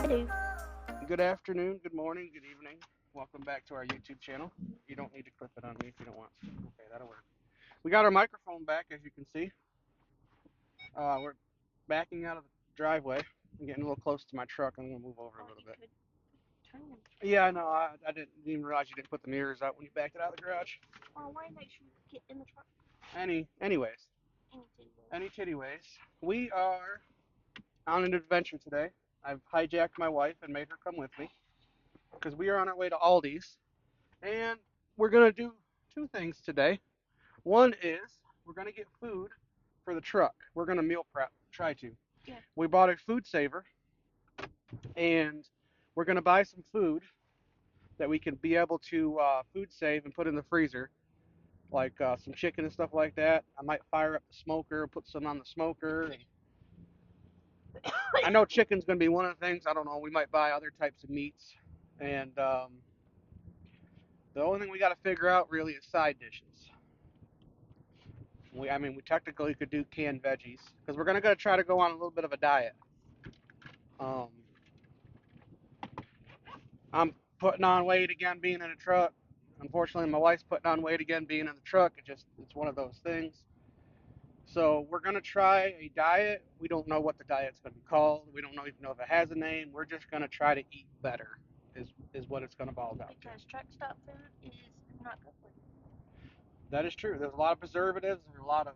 Hello. Good afternoon, good morning, good evening. Welcome back to our YouTube channel. You don't need to clip it on me if you don't want to. Okay, that'll work. We got our microphone back, as you can see. We're backing out of the driveway. I'm getting a little close to my truck. I'm going to move over a Oh, little you bit. could turn them. Yeah, I know. I didn't even realize you didn't put the mirrors out when you backed it out of the garage. Well, why make sure you get in the truck? Anyways, Any titty ways. any titty ways. We are on an adventure today. I've hijacked my wife and made her come with me because we are on our way to Aldi's, and we're gonna do two things today. One is we're gonna get food for the truck. We're gonna meal prep. Try to. Yeah. We bought a food saver, and we're gonna buy some food that we can be able to food save and put in the freezer, like some chicken and stuff like that. I might fire up the smoker, put some on the smoker. And I know chicken's gonna be one of the things. I don't know. We might buy other types of meats, and the only thing we got to figure out really is side dishes. We technically could do canned veggies because we're gonna try to go on a little bit of a diet. Um, I'm putting on weight again being in a truck. Unfortunately, my wife's putting on weight again being in the truck. It's one of those things. So we're gonna try a diet. We don't know what the diet's gonna be called. We don't even know if it has a name. We're just gonna try to eat better. Is what it's gonna boil down to. Because truck stop food is not good for you. That is true. There's a lot of preservatives. There's a lot of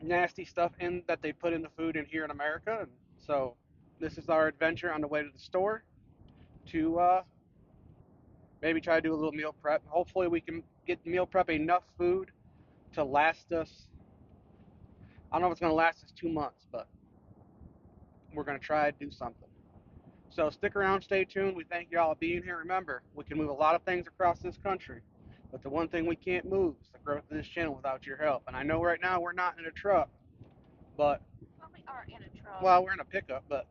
nasty stuff in that they put in the food in here in America. And so this is our adventure on the way to the store to maybe try to do a little meal prep. Hopefully we can get meal prep enough food to last us. I don't know if it's going to last us 2 months, but we're going to try to do something. So stick around, stay tuned. We thank you all for being here. Remember, we can move a lot of things across this country, but the one thing we can't move is the growth of this channel without your help. And I know right now we're not in a truck, but Well, we are in a truck. well, we're in a pickup, but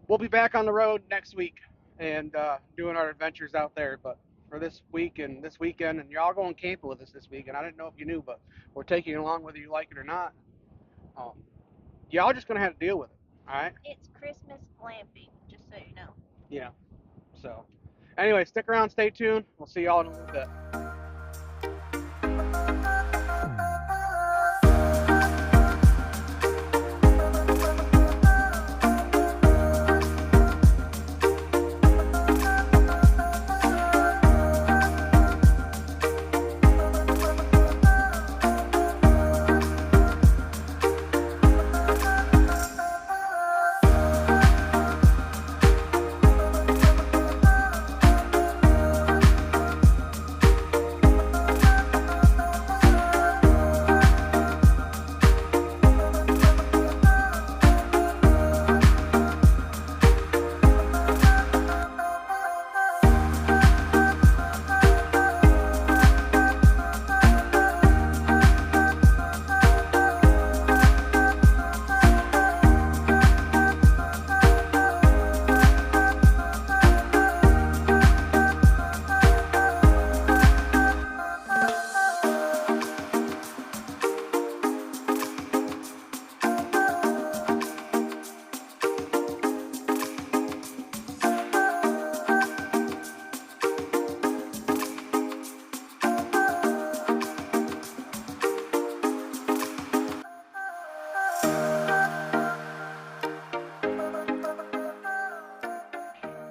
we'll be back on the road next week and doing our adventures out there. But for this week and this weekend, and y'all going camping with us this weekend. I didn't know if you knew, but we're taking you along whether you like it or not. Um, y'all just gonna have to deal with it. All right? It's Christmas glamping, just so you know. Yeah. So, anyway, stick around, stay tuned. We'll see y'all in a little bit.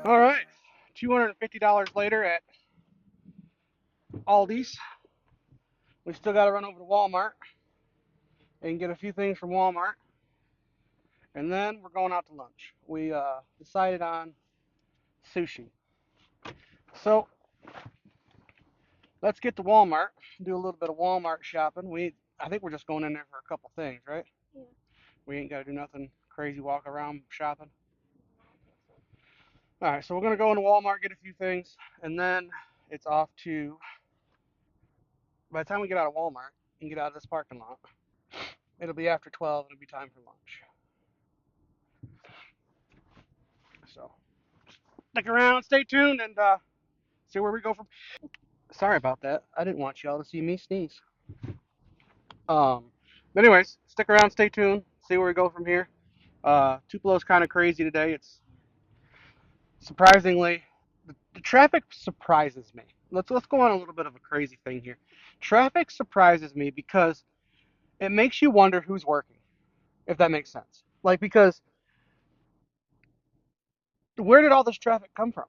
All right, $250 later at Aldi's. We still got to run over to Walmart and get a few things from Walmart, and then we're going out to lunch. We decided on sushi. So let's get to Walmart, do a little bit of Walmart shopping. I think we're just going in there for a couple things, right? Yeah. We ain't got to do nothing crazy, walk around shopping. I don't think so. All right, so we're gonna go into Walmart, get a few things, and then it's off to. By the time we get out of Walmart and get out of this parking lot, it'll be after 12 and it'll be time for lunch. So stick around, stay tuned, and see where we go from. Sorry about that. I didn't want y'all to see me sneeze. Um, but stick around, stay tuned, see where we go from here. Tupelo's kind of crazy today. It's surprisingly, the traffic surprises me. Let's go on a little bit of a crazy thing here. Traffic surprises me because it makes you wonder who's working, if that makes sense. Like, because where did all this traffic come from?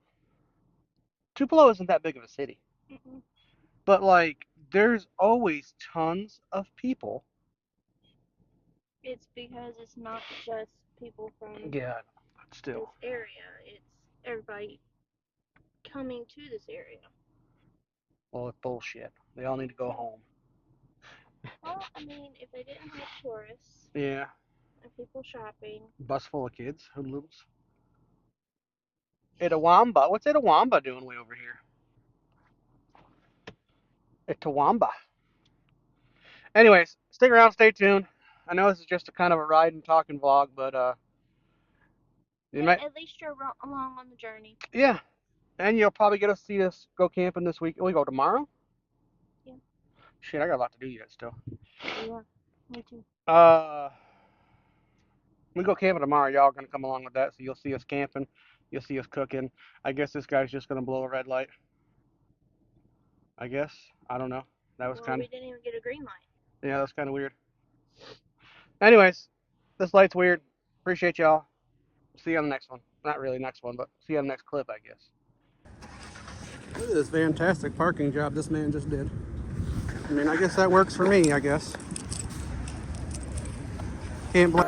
Tupelo isn't that big of a city, Mm-mm. but like, there's always tons of people. It's because it's not just people from Yeah, but this still. area. It's everybody coming to this area. Well, it's bullshit. They all need to go home. Well, I mean, if they didn't have tourists Yeah, and people shopping, bus full of kids, hoodlums. Itawamba. What's Itawamba doing way over here? Itawamba. Anyways, stick around, stay tuned. I know this is just a kind of a ride and talking vlog, but you hey, might, at least you're along on the journey. yeah, and you'll probably get to see us go camping this week. We go tomorrow. Yeah. Shit, I got a lot to do yet still. Yeah. Me too. Uh, we go camping tomorrow. Y'all gonna come along with that, so you'll see us camping. You'll see us cooking. I guess this guy's just gonna blow a red light. I guess. I don't know. That was Well, kind we of, didn't even get a green light. yeah, that's kind of weird. Anyways, this light's weird. Appreciate y'all. See you on the next one. Not really next one, but see you on the next clip, I guess. Look at this fantastic parking job this man just did. I mean, I guess that works for me, I guess. Can't blame.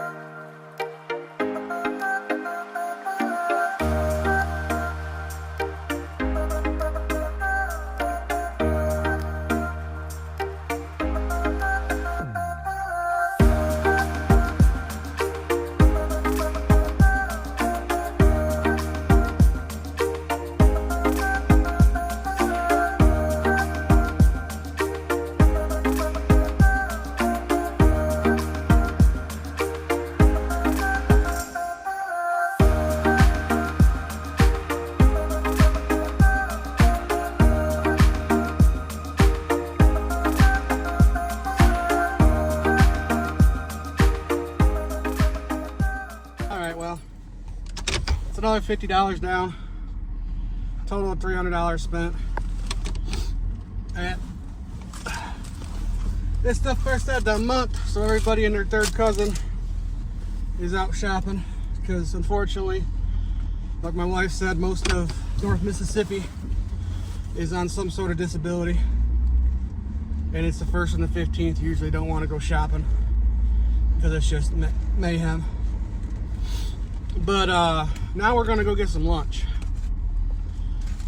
All right, well, it's another $50 down. Total of $300 spent. And it's the first of the month, so everybody and their third cousin is out shopping because, unfortunately, like my wife said, most of North Mississippi is on some sort of disability, and it's the 1st and the 15th. You usually don't want to go shopping because it's just mayhem. But now we're gonna go get some lunch.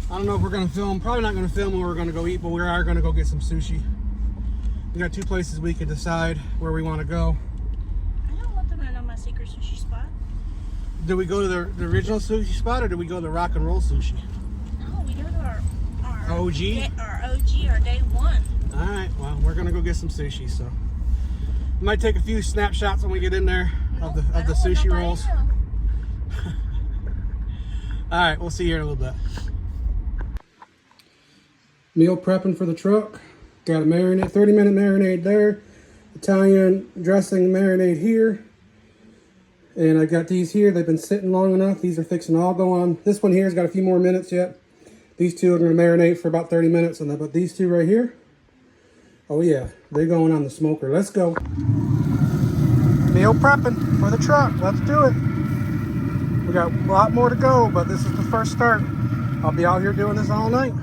I don't know if we're gonna film. Probably not gonna film when we're gonna go eat, but we are gonna go get some sushi. We got 2 places we can decide where we want to go. I don't want them to know my secret sushi spot. Did we go to the original sushi spot, or did we go to the rock and roll sushi? No, we go to our OG? our OG, our day one. All right, well, we're gonna go get some sushi. So we might take a few snapshots when we get in there of the sushi rolls. All right, we'll see you in a little bit. Meal prepping for the truck. Got a marinade, 30-minute marinade there. Italian dressing marinade here. And I got these here. They've been sitting long enough. These are fixing to all go on. This one here has got a few more minutes yet. These two are going to marinate for about 30 minutes. But these two right here, oh yeah, they're going on the smoker. Let's go. Meal prepping for the truck. Let's do it. We got a lot more to go, but this is the first start. I'll be out here doing this all night.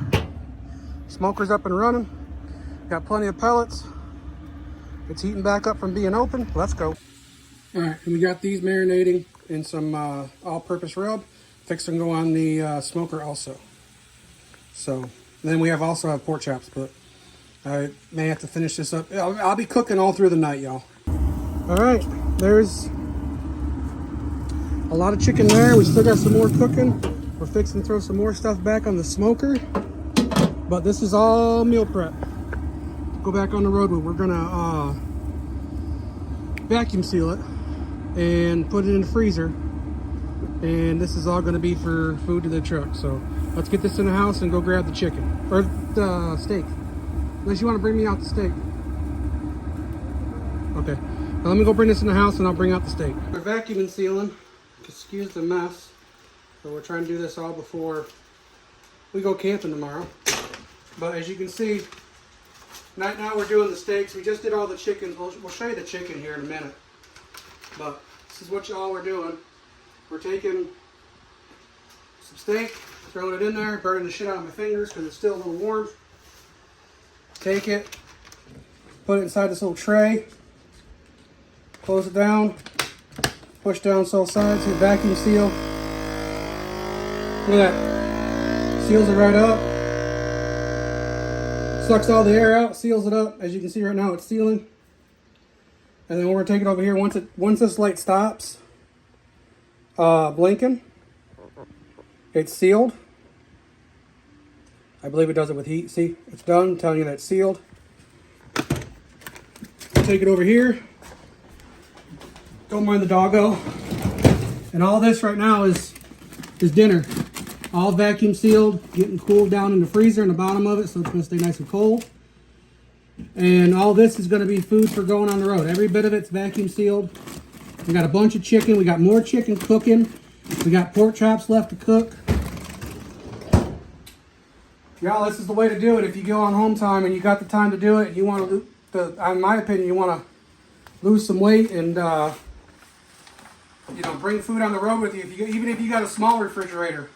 Smoker's up and running. Got plenty of pellets. It's heating back up from being open. Let's go. All right, and we got these marinating in some all-purpose rub. Fixing to go on the smoker also. So then we also have pork chops, but I may have to finish this up. I'll be cooking all through the night, y'all. All right, there's a lot of chicken there. We still got some more cooking. We're fixing to throw some more stuff back on the smoker. But this is all meal prep. Go back on the road with. We're gonna vacuum seal it and put it in the freezer. And this is all gonna be for food to the truck. So let's get this in the house and go grab the chicken. Or the steak. Unless you wanna bring me out the steak. Okay. Now let me go bring this in the house and I'll bring out the steak. We're vacuuming sealing. Excuse the mess. So we're trying to do this all before we go camping tomorrow. But as you can see, right now we're doing the steaks. We just did all the chickens. We'll show you the chicken here in a minute. But this is what y'all we're doing. We're taking some steak, throwing it in there, burning the shit out of my fingers because it's still a little warm. Take it, put it inside this little tray, close it down, push down both sides, hit vacuum seal. Look at that. Seals it right up. Sucks all the air out, seals it up. As you can see right now, it's sealing. And then we're gonna take it over here. Once this light stops blinking, it's sealed. I believe it does it with heat. See, it's done, telling you that it's sealed. Take it over here. Don't mind the doggo. And all this right now is dinner. All vacuum sealed, getting cooled down in the freezer in the bottom of it, so it's gonna stay nice and cold. And all this is gonna be food for going on the road. Every bit of it's vacuum sealed. We got a bunch of chicken. We got more chicken cooking. We got pork chops left to cook. Y'all, this is the way to do it. If you go on home time and you got the time to do it, you want to, in my opinion, you want to lose some weight and bring food on the road with you. Even if you got a small refrigerator,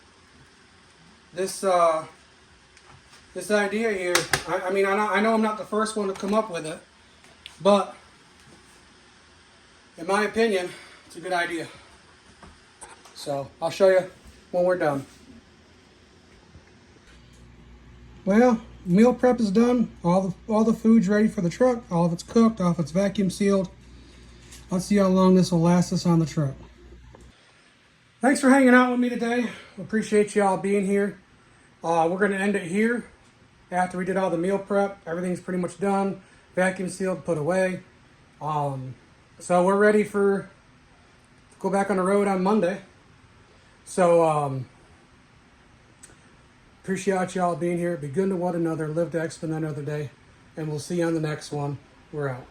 this idea here. I mean, I know I'm not the first one to come up with it, but in my opinion, it's a good idea. So I'll show you when we're done. Well, meal prep is done. All the food's ready for the truck. All of it's cooked. All of it's vacuum sealed. Let's see how long this will last us on the truck. Thanks for hanging out with me today. Appreciate y'all being here. We're going to end it here. After we did all the meal prep, everything's pretty much done. Vacuum sealed, put away. So we're ready to go back on the road on Monday. So appreciate y'all being here. Be good to one another. Live to expedite another day. And we'll see you on the next one. We're out.